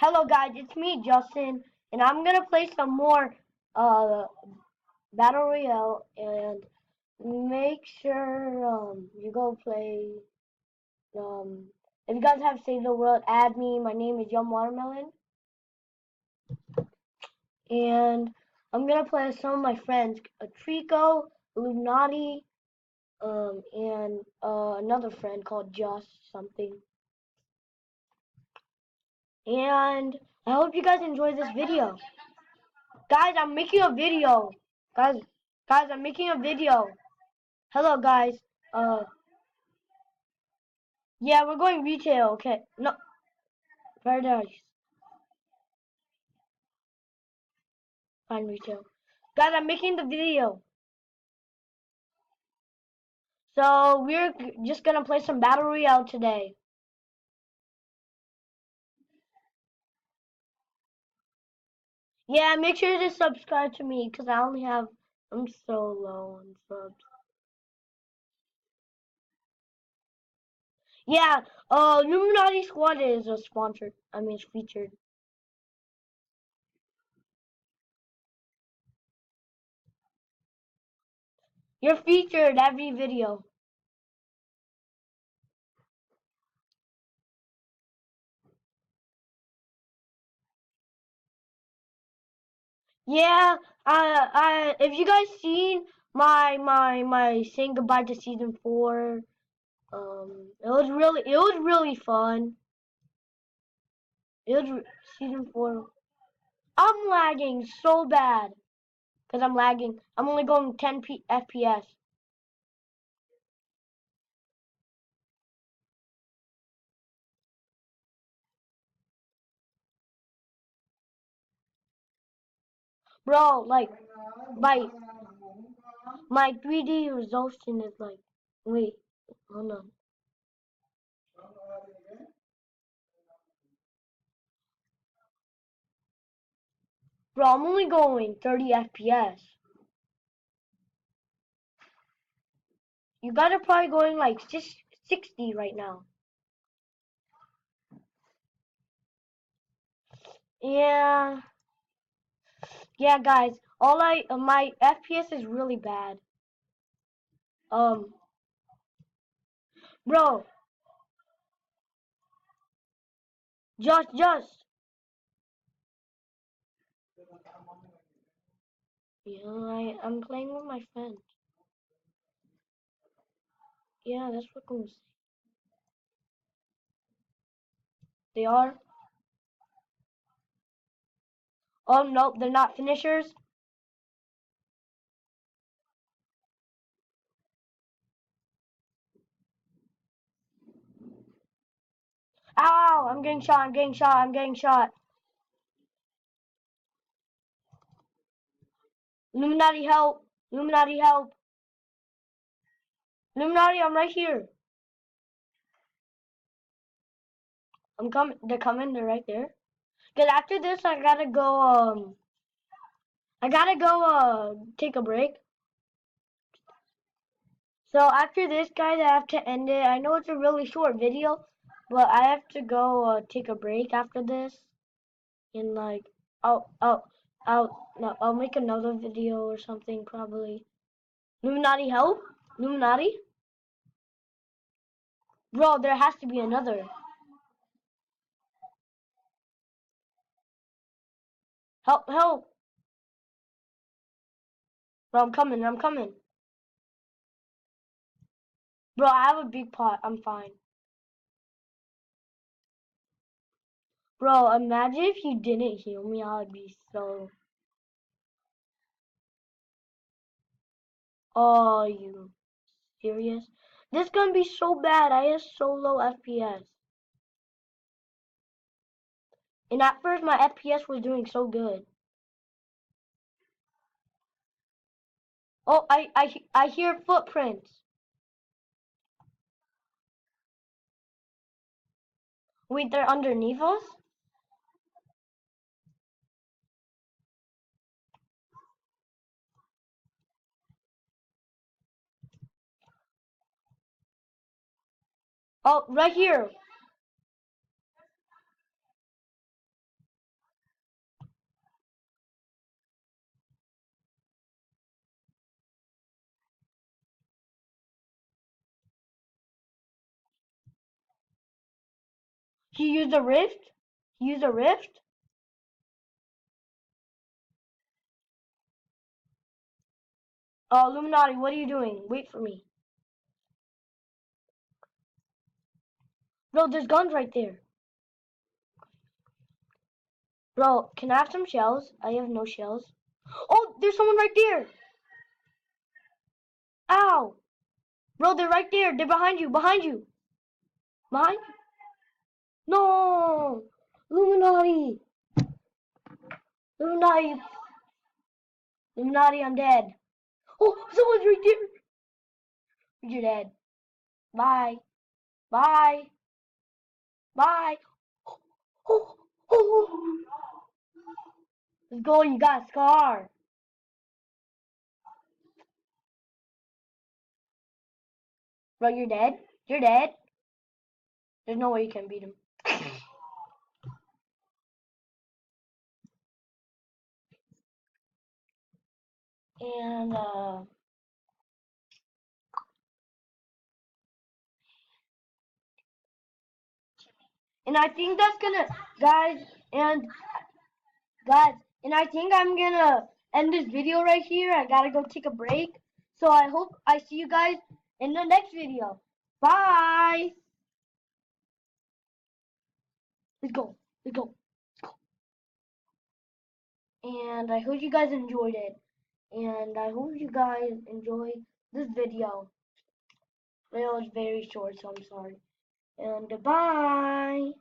Hello guys, it's me Justin, and I'm gonna play some more uh Battle Royale, and make sure you go play if you guys have Save the World, add me. My name is Young Watermelon, and I'm gonna play with some of my friends, Treeco, Illuminati, and another friend called Just something. And I hope you guys enjoy this video. Guys, I'm making a video. Guys, I'm making a video. Hello, guys. Uh, yeah, we're going retail. Okay, no, paradise. Fine, retail. Guys, I'm making the video. So we're just gonna play some Battle Royale today. Yeah, make sure to subscribe to me because I'm so low on subs. Yeah, Illuminati Squad is a sponsored. I mean, it's featured. You're featured every video. Yeah, if you guys seen my saying goodbye to season 4, it was really fun. It was season 4. I'm lagging so bad because I'm lagging. I'm only going 10 FPS. Bro, like my 3D resolution is like, wait, hold on. Bro, I'm only going 30 FPS. You guys are probably going like 60 right now. Yeah. Yeah, guys, my FPS is really bad. Um, bro, just. Yeah, I'm playing with my friends. Yeah, that's what I'm saying. They are. Oh nope, they're not finishers. Ow! I'm getting shot. I'm getting shot. I'm getting shot. Illuminati help! Illuminati help! Illuminati, I'm right here. I'm coming. They're coming. They're right there. Cause after this, I gotta go. Take a break. So after this, guys, I have to end it. I know it's a really short video, but I have to go take a break after this. And like, I'll make another video or something probably. Illuminati help? Illuminati? Bro, there has to be another. Help, help! Bro, I'm coming, I'm coming. Bro, I have a big pot. I'm fine. Bro, imagine if you didn't heal me. I would be so... Oh, you serious? This gonna be so bad. I have so low FPS. And at first, my FPS was doing so good. Oh, I hear footprints. Wait, they're underneath us? Oh, right here. He used a rift? He used a rift? Illuminati, what are you doing? Wait for me. Bro, there's guns right there. Bro, can I have some shells? I have no shells. Oh, there's someone right there. Ow. Bro, they're right there. They're behind you. Behind you. Behind you. No. Illuminati. Illuminati. Illuminati, I'm dead. Oh, someone's right there. You're dead. Bye. Bye. Bye. Oh, oh. Let's go. You got a scar. Bro, you're dead. You're dead. There's no way you can beat him. And and I think that's gonna guys and guys and I think I'm gonna end this video right here. I gotta go take a break. So I hope I see you guys in the next video. Bye. Let's go. Let's go. And I hope you guys enjoyed it. And I hope you guys enjoyed this video. It was very short, so I'm sorry. And bye.